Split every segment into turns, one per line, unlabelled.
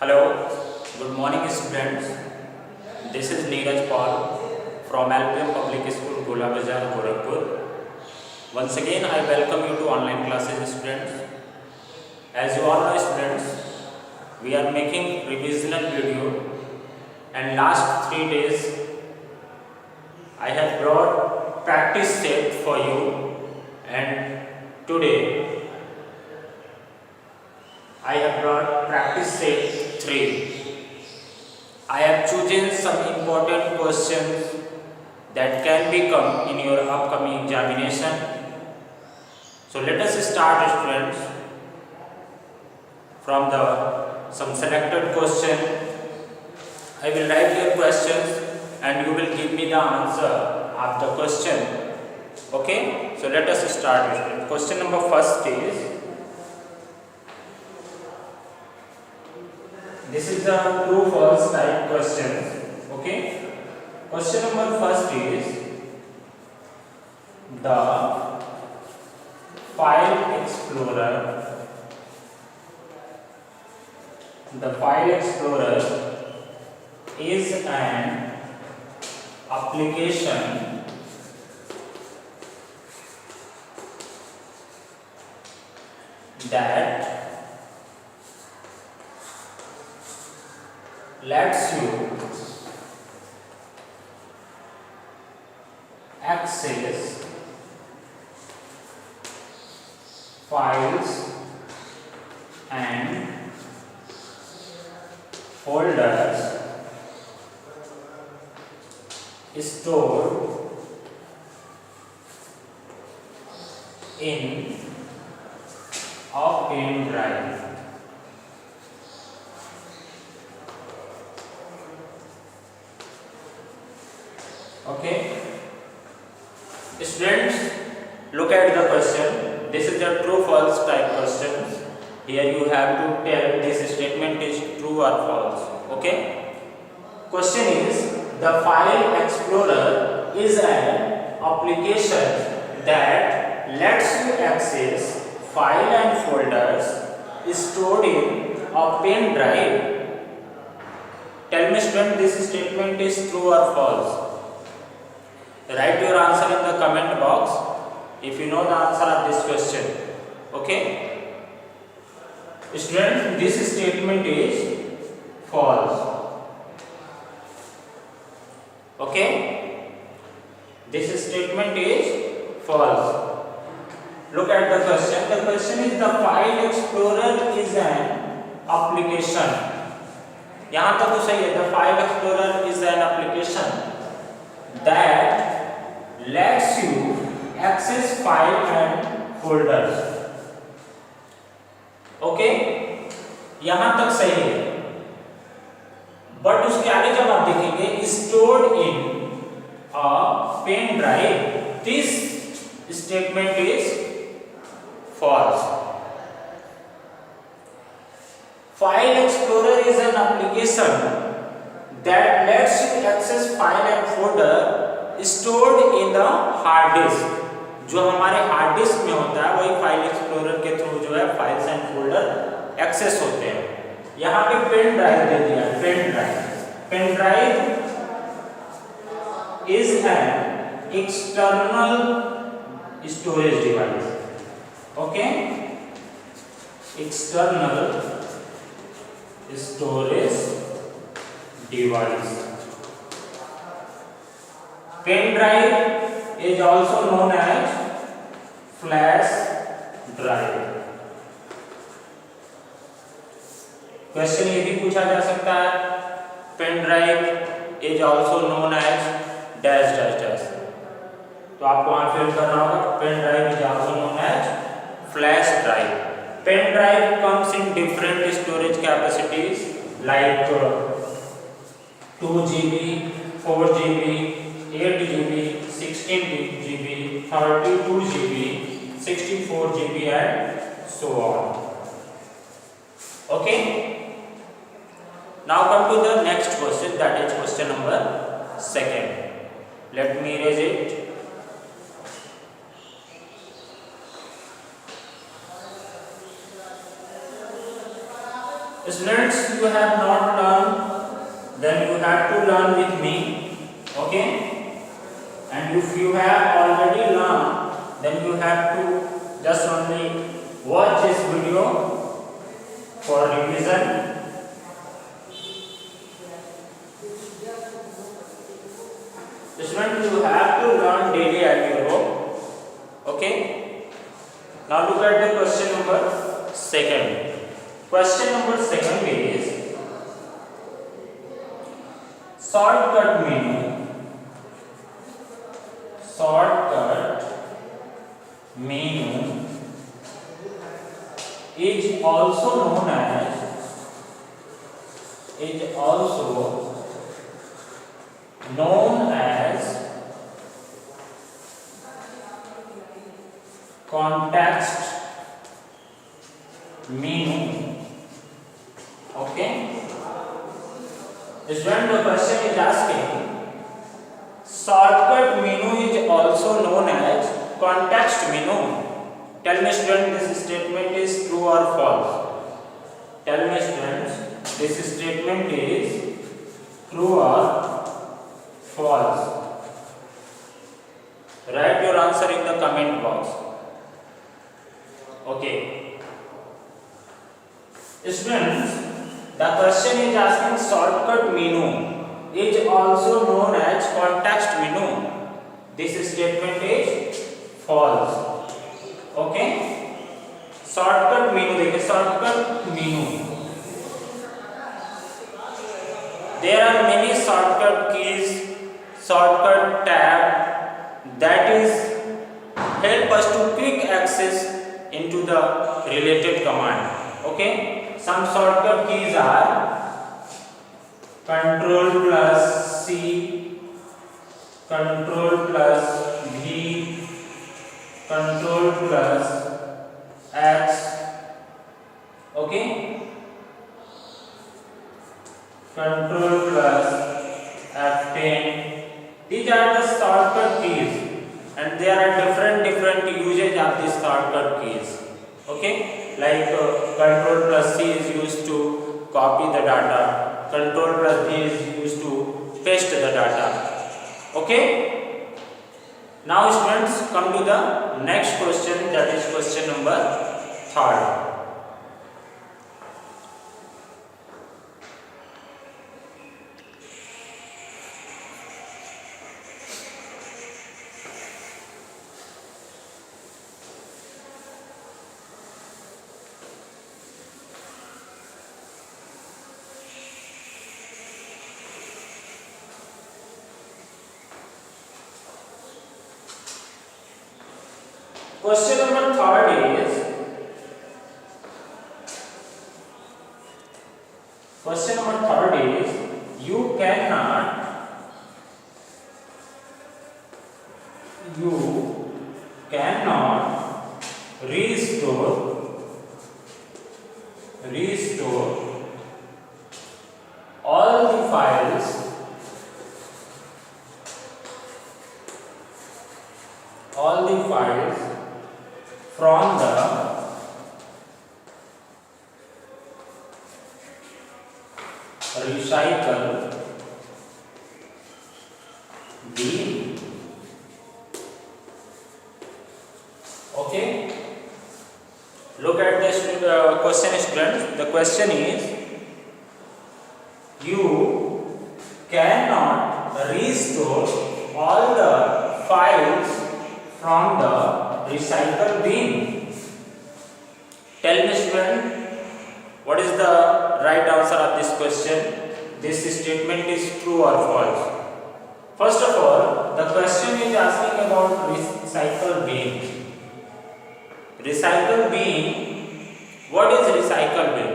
Hello, good morning students. This is Neeraj Paul from LPM Public School, Gola Bazar, Gorakhpur. Once again, I welcome you to online classes, students. As you all know, students, we are making revisional video, and last 3 days I have brought practice set for you, and today I have brought practice set 3. I have chosen some important questions that can become in your upcoming examination. So let us start, students, from the some selected question. I will write your questions and you will give me the answer of the question. Okay? So let us start, students. Question number first is, this is the true false type questions. Okay? Question number first is, the file explorer is an application that lets you access files and folders stored in a pen drive. Okay, students, look at the question. This is the true false type questions. Here you have to tell this statement is true or false. Okay, question is, the file explorer is an application that lets you access file and folders stored in a pen drive. Tell me, student, this statement is true or false? Write your answer in the comment box if you know the answer of this question. Okay? Students, this statement is false. Okay? This statement is false. Look at the question. The question is, the file explorer is an application. यहाँ तक तो सही है. The file explorer is an application that lets you access file and folders. Okay, यहां तक सही है. But उसके आगे जब आप देखेंगे stored in a pen drive, this statement is false. File explorer is an application that lets you access file and folder stored in the hard disk. जो हमारे हार्ड डिस्क में होता है वही फाइल एक्सप्लोरर के थ्रू जो है files and folder access होते हैं. यहाँ पे पेन ड्राइव दे दिया है. Pen drive is an external storage device. Okay, external storage device. Pen drive is also known as flash drive. Question ये भी पूछा जा सकता है, pen drive is also known as dash dash dash. तो आपको वहां फिल करना होगा. Pen drive is also known as flash drive. Pen drive comes in different storage capacities like 2 GB, 4 GB, 8 GB, 16 GB, 32 GB, 64 GB and so on. Okay. Now come to the next question, that is question number 2. Let me erase it. Students, you have not learned, then you have to learn with me. Okay? And if you have already learned, then you have to just only watch this video for revision. Students, you have to learn daily at your home. Okay? Now look at the question number 2. Question number 2 is shortcut menu. Shortcut menu is also known as context menu. Okay? Student, the question is asking, shortcut menu is also known as context menu. Tell me student, this statement is true or false? Tell me students, this statement is true or false? Write your answer in the comment box. Okay. Students, the question is asking shortcut menu is also known as context menu. This statement is false. Okay? Shortcut menu, देखिए shortcut menu. There are many shortcut keys, shortcut tab that is help us to quick access into the related command. Okay? Some shortcut keys are Control plus C, Control plus V, Control plus X. Okay? Control plus F10. These are the shortcut keys, and there are different usage of these shortcut keys. Okay? Like Control plus C is used to copy the data. Control plus V is used to paste the data. Okay? Now students, come to the next question, that is question number 3. Question number 3 is you cannot restore all the files from the recycle bin. Okay, look at this question students. The question is, you cannot restore all the files from the recycle bin. Tell me student, what is the right answer of this question? This statement is true or false? First of all, the question is asking about recycle bin. Recycle bin, what is recycle bin?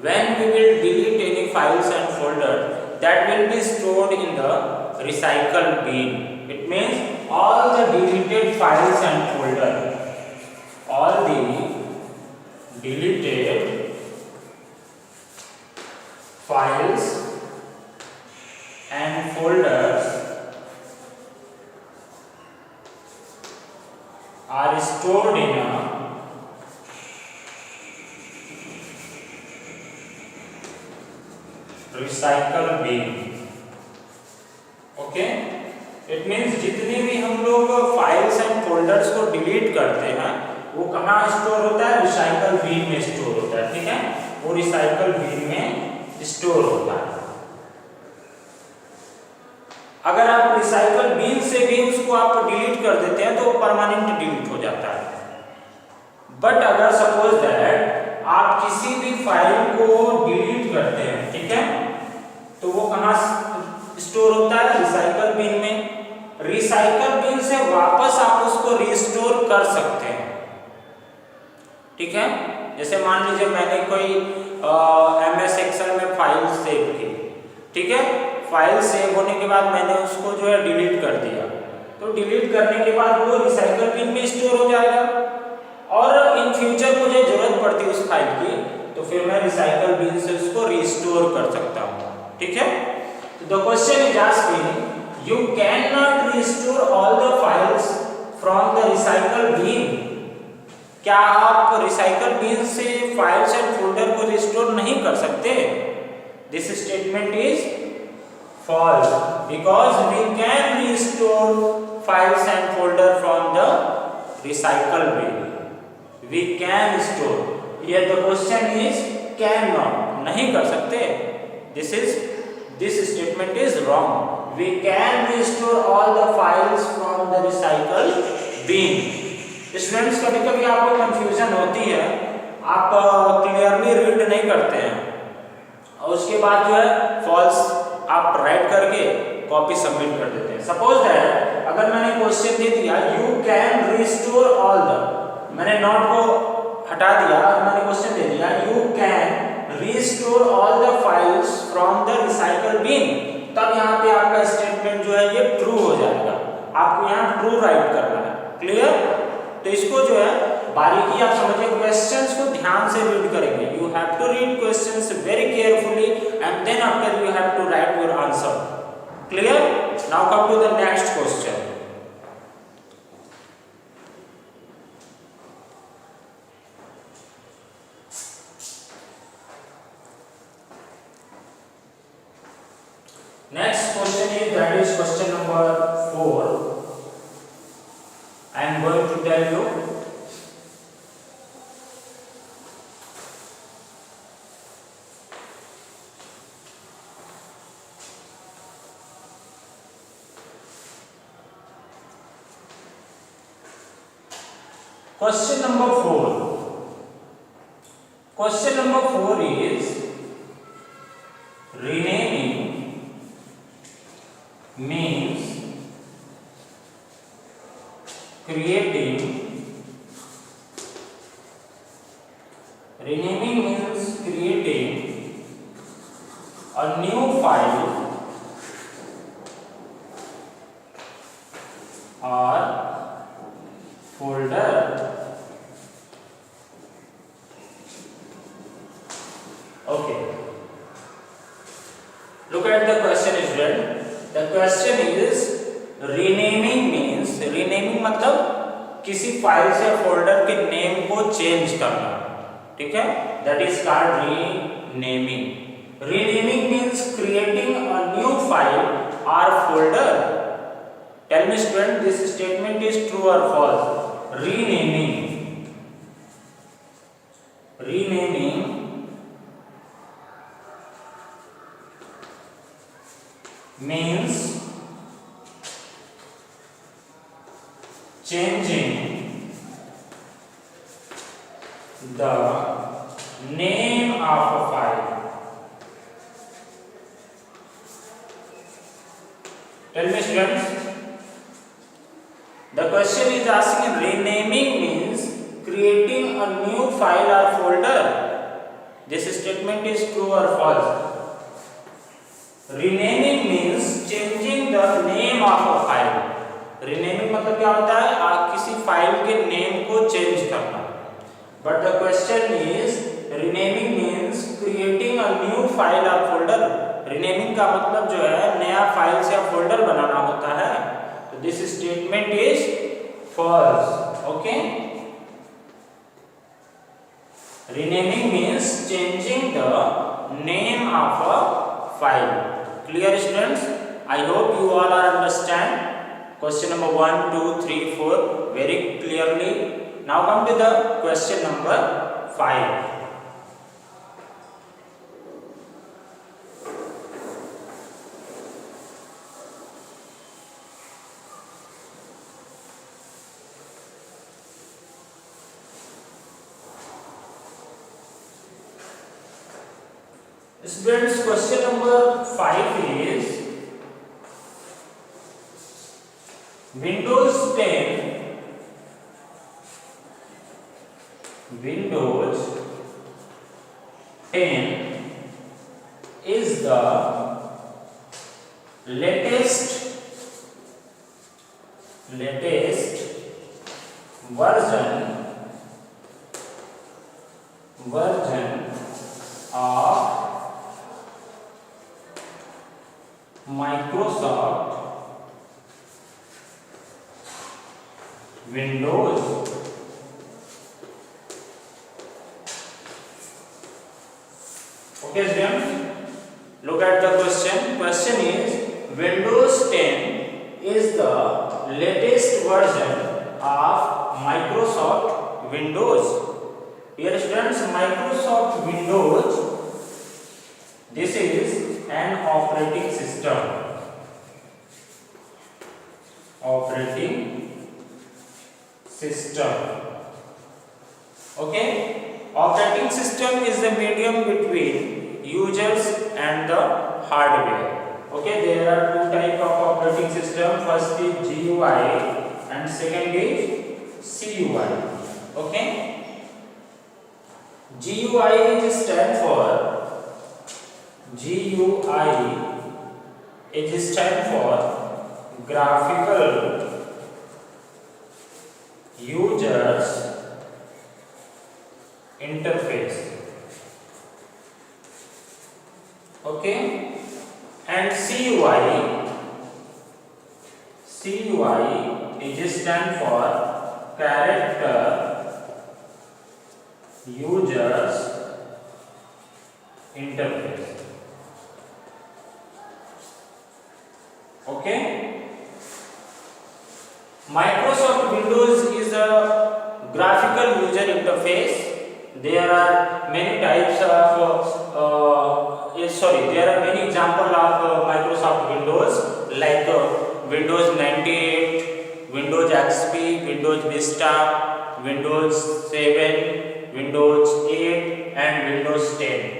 When we will delete any files and folder, that will be stored in the recycle bin. It means all the deleted files and folder, all the deleted files and folders are stored in a recycle bin. Okay, it means जितने भी हम लोग files and folders को delete करते हैं वो कहाँ store होता है? रिसाइकल बिन में स्टोर होता है। ठीक है, वो रिसाइकल बिन में स्टोर होता है। अगर आप रिसाइकल बिन से भी उसको आप डिलीट कर देते हैं तो वो परमानेंट डिलीट हो जाता है। बट अगर सपोज दैट आप किसी भी फाइल को डिलीट करते हैं, ठीक है, तो वो कहाँ स्टोर होता है? रिसाइकल बिन में। रिसाइकल बिन से वापस आप उसको रिस्टोर कर सकते हैं। ठीक है, जैसे मान लीजिए मैंने कोई MS एक्सेल में फाइल सेव की, ठीक है, फाइल सेव होने के बाद मैंने उसको जो है डिलीट कर दिया, तो डिलीट करने के बाद वो रिसाइकल बिन में स्टोर हो जाएगा और इन फ्यूचर मुझे जरूरत पड़ती है उस फाइल की तो फिर मैं रिसाइकल बिन से उसको रिस्टोर कर सकता हूँ। ठीक है, तो the question is asking you can not restore all the files from the recycle bin. क्या आप रिसाइकल बिन से फाइल्स एंड फोल्डर को रिस्टोर नहीं कर सकते? This statement is false because we can restore files and folder from the recycle bin. We can restore. Here the question is cannot, नहीं कर सकते. This statement is wrong. We can restore all the files from the recycle bin. Students कभी कभी आपको confusion होती है, आप clearly read नहीं करते हैं और उसके बाद जो है false आप राइट करके कॉपी सबमिट कर देते हैं। सपोज दैट अगर मैंने क्वेश्चन दे दिया you can restore all the, मैंने नॉट को हटा दिया और मैंने क्वेश्चन दे दिया you can restore all the files from the recycle bin, तब यहाँ पे आपका स्टेटमेंट जो है ये ट्रू हो जाएगा। आपको यहाँ ट्रू राइट करना है। क्लियर? तो इसको जो है बारीकी आप समझिए, क्वेश्चंस को ध्यान से रीड करेंगे। You have to read questions very carefully and then after you have to write your answer. Clear? Now come to the next question. Next question is that is question number 4. I am going to tell you question number 4. Question number 4 is renaming means creating a new file or folder. Okay, look at the question is read. The question is renaming means, renaming मतलब किसी file से folder के name को change करना। ठीक है, that is called renaming. Renaming means creating a new file और folder. Tell me student, this statement is true और false? Renaming means changing the name of a file. Tell me students, the question is asking renaming means creating a new file or folder. This statement is true or false? Renaming means changing the name of a file. Renaming मतलब क्या होता है? आप किसी file के name को change करना. But the question is renaming means creating a new file or folder. Renaming का मतलब जो है नया फाइल या फोल्डर बनाना होता है. तो this statement is false. Okay? Renaming means changing the name of a 5. Clear students? I hope you all are understand question number 1, 2, 3, 4 very clearly. Now come to the question number 5. Students, question number 5 is Windows 10 is the latest version of Microsoft Windows. Okay students, look at the question. Question is Windows 10 is the latest version of Microsoft Windows. Here students, Microsoft Windows, this is an operating system. Okay, operating system is the medium between users and the hardware. Okay, there are two types of operating system. First is GUI and second is CUI. Okay, GUI stands for graphical users interface. Okay, and CUI is stand for character users interface. Okay, Microsoft Windows is a graphical user interface. There are many types of there are many examples of Microsoft Windows like Windows 98, Windows XP, Windows Vista, Windows 7, Windows 8 and Windows 10.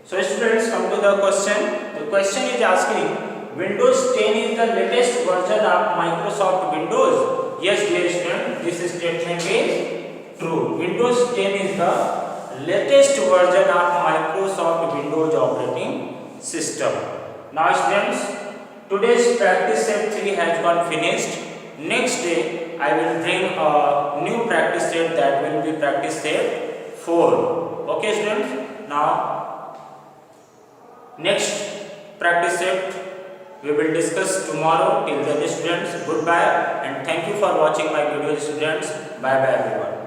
So students, come to the question. The question is asking Windows 10 is the latest version of Microsoft Windows. Yes dear student, this statement is true. Windows 10 is the latest version of Microsoft Windows operating system. Now students, today's practice set 3 has gone finished. Next day I will bring a new practice set, that will be practice set 4. Okay students, now next practice set we will discuss tomorrow. Till then students, goodbye and thank you for watching my video students. Bye bye everyone.